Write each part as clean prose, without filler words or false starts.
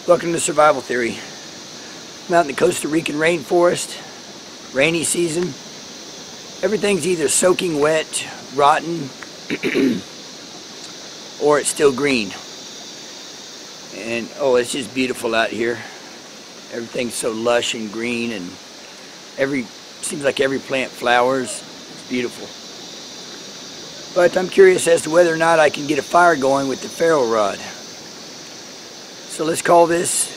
Welcome to Survival Theory. I'm out in the Costa Rican rainforest, rainy season. Everything's either soaking wet, rotten, or it's still green. And oh, it's just beautiful out here. Everything's so lush and green, and seems like every plant flowers. It's beautiful. But I'm curious as to whether or not I can get a fire going with the ferro rod. So let's call this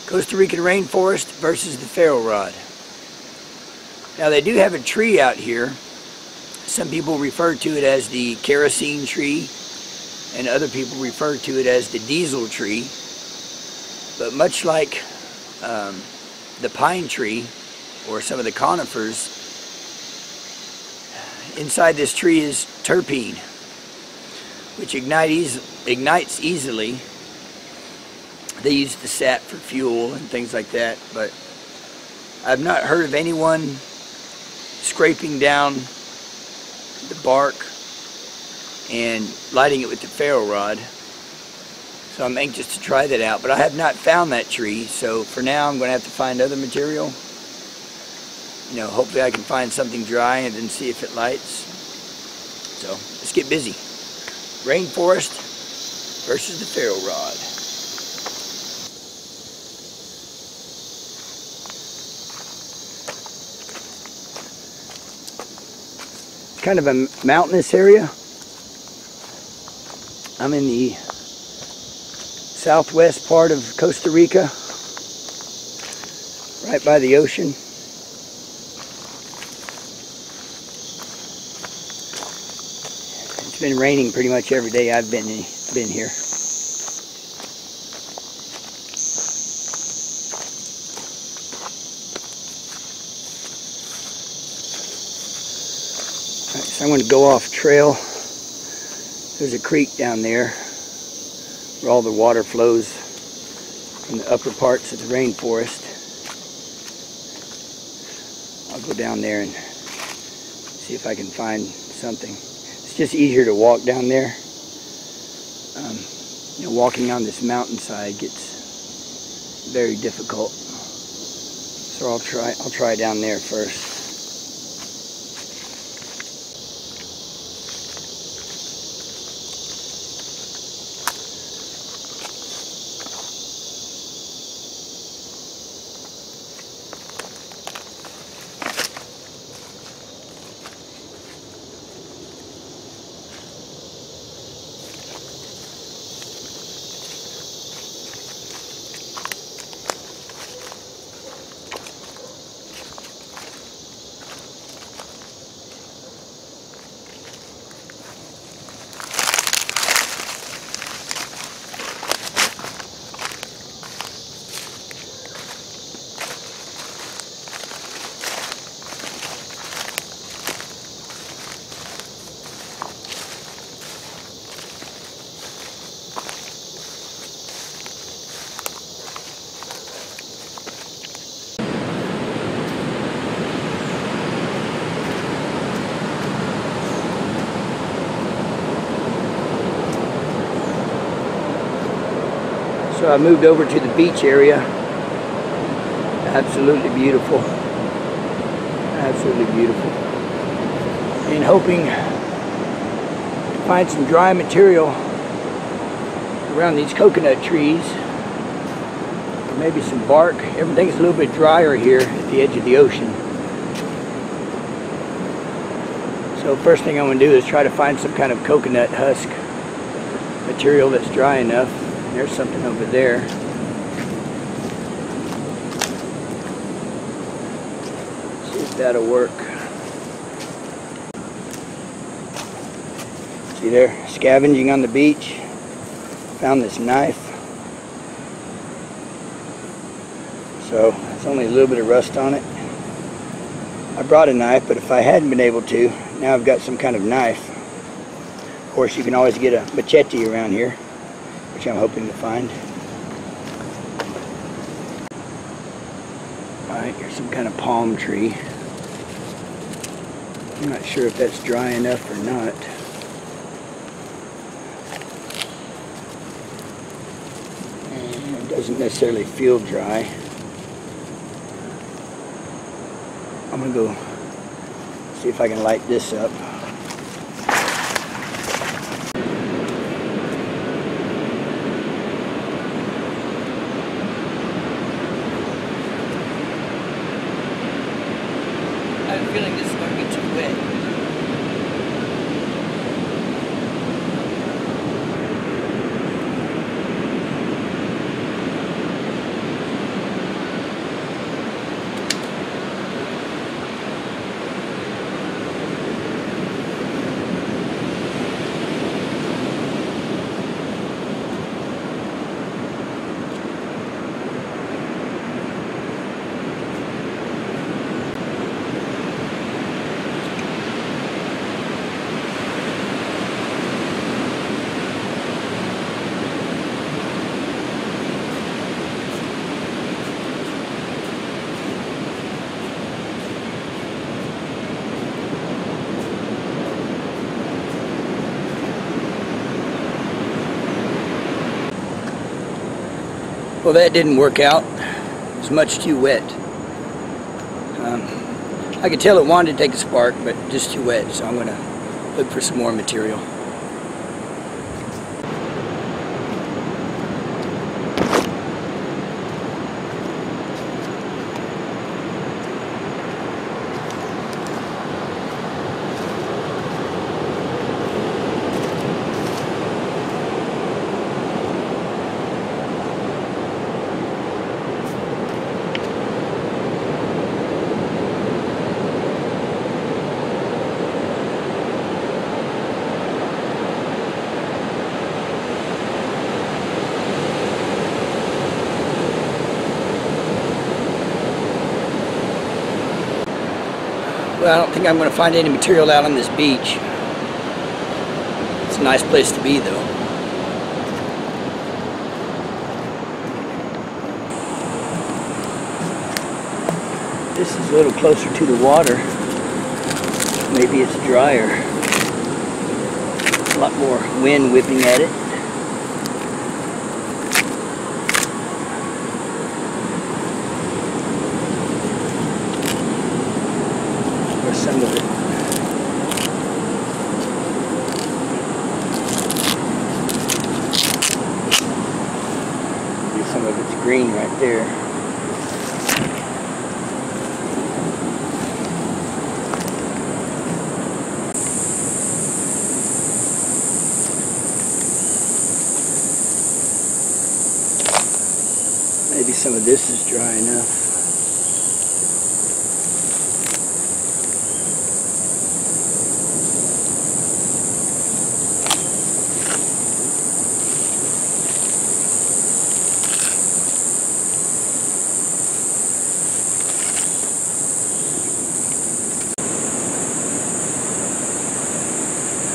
Costa Rican rainforest versus the ferro rod. Now they do have a tree out here. Some people refer to it as the kerosene tree, and other people refer to it as the diesel tree. But much like the pine tree or some of the conifers, inside this tree is terpene, which ignites easily. They use the sap for fuel and things like that, but I've not heard of anyone scraping down the bark and lighting it with the ferro rod. So I'm anxious to try that out, but I have not found that tree. So for now, I'm going to have to find other material. You know, hopefully I can find something dry and then see if it lights. So let's get busy. Rainforest versus the ferro rod. Kind of a mountainous area. I'm in the southwest part of Costa Rica, right by the ocean. It's been raining pretty much every day I've been here. So I'm going to go off trail. There's a creek down there where all the water flows from the upper parts of the rainforest. I'll go down there and see if I can find something. It's just easier to walk down there. You know, walking on this mountainside gets very difficult. So I'll try down there first. So I moved over to the beach area. Absolutely beautiful. Absolutely beautiful. And hoping to find some dry material around these coconut trees. Or maybe some bark. Everything's a little bit drier here at the edge of the ocean. So first thing I'm going to do is try to find some kind of coconut husk material that's dry enough. There's something over there. See if that'll work. See there, scavenging on the beach. Found this knife. So it's only a little bit of rust on it. I brought a knife, but if I hadn't been able to, now I've got some kind of knife. Of course, you can always get a machete around here, which I'm hoping to find. Alright, here's some kind of palm tree. I'm not sure if that's dry enough or not. And it doesn't necessarily feel dry. I'm gonna go see if I can light this up. I have a feeling this is going to get too wet. Well, that didn't work out. It was much too wet. I could tell it wanted to take a spark, but just too wet, so I'm going to look for some more material. Well, I don't think I'm going to find any material out on this beach. It's a nice place to be, though. This is a little closer to the water. Maybe it's drier. A lot more wind whipping at it. Some of it. Some of it's green right there. Maybe some of this is dry enough.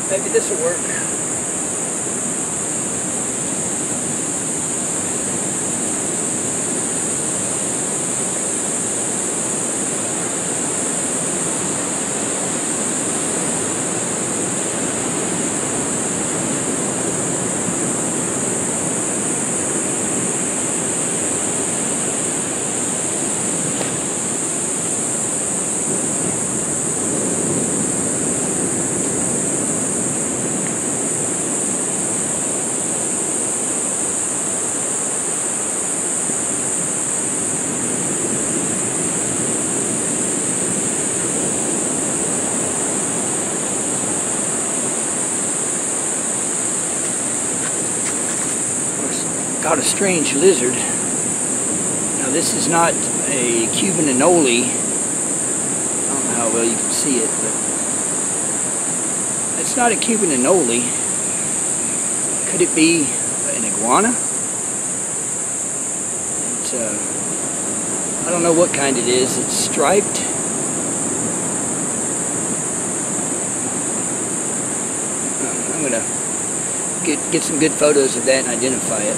Maybe this will work. Got a strange lizard. Now this is not a Cuban anole. I don't know how well you can see it, but it's not a Cuban anole. Could it be an iguana? I don't know what kind it is. It's striped. I'm gonna get some good photos of that and identify it.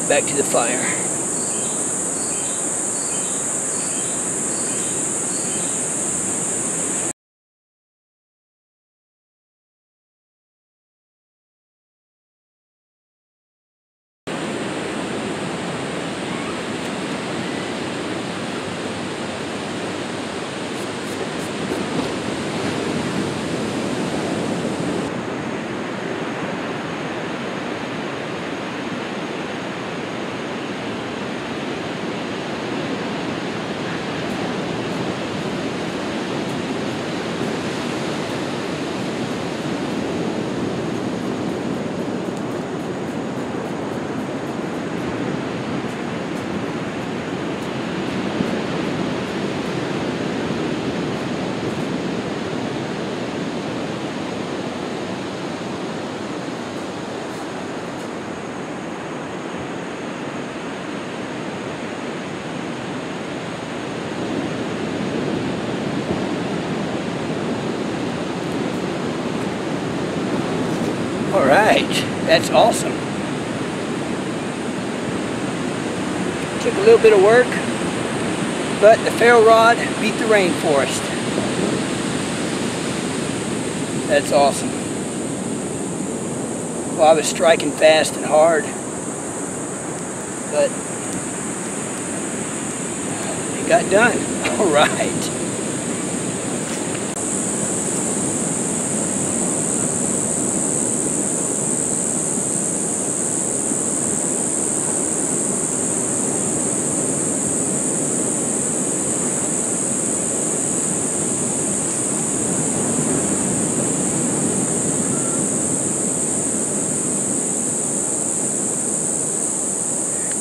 Back to the fire. right, that's awesome. Took a little bit of work, but the ferro rod beat the rainforest. That's awesome. Well, I was striking fast and hard, but it got done. All right.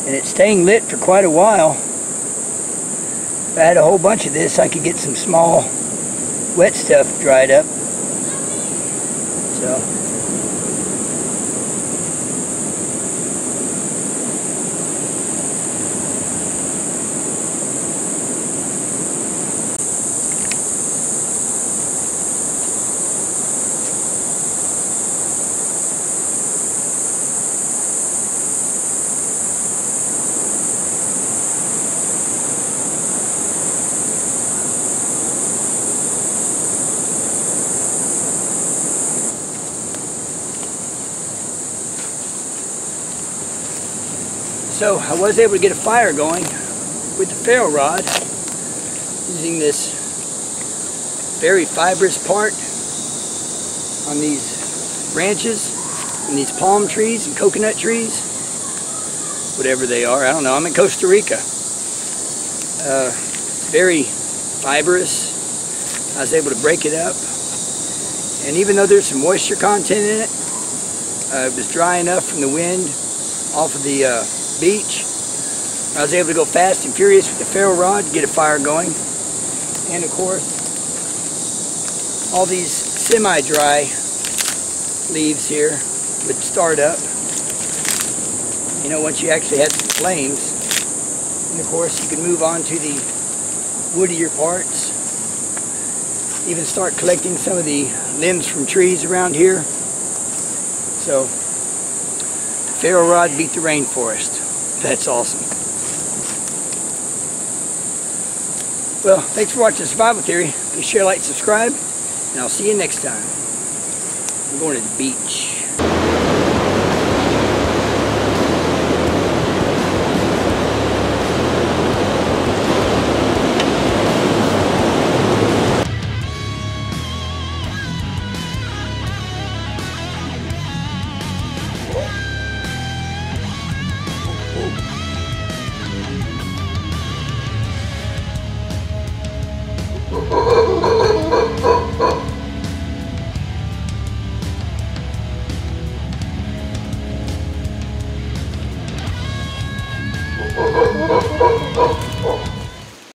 And it's staying lit for quite a while. If I had a whole bunch of this, I could get some small wet stuff dried up. So. So I was able to get a fire going with the ferro rod using this very fibrous part on these branches and these palm trees and coconut trees, whatever they are. I don't know. I'm in Costa Rica. It's very fibrous. I was able to break it up, and even though there's some moisture content in it, it was dry enough from the wind off of the beach. I was able to go fast and furious with the ferro rod to get a fire going. And of course, all these semi-dry leaves here would start up, you know, once you actually had some flames. And of course, you can move on to the woodier parts, even start collecting some of the limbs from trees around here. So the ferro rod beat the rainforest. That's awesome. Well, thanks for watching Survival Theory. Please share, like, subscribe, and I'll see you next time. I'm going to the beach.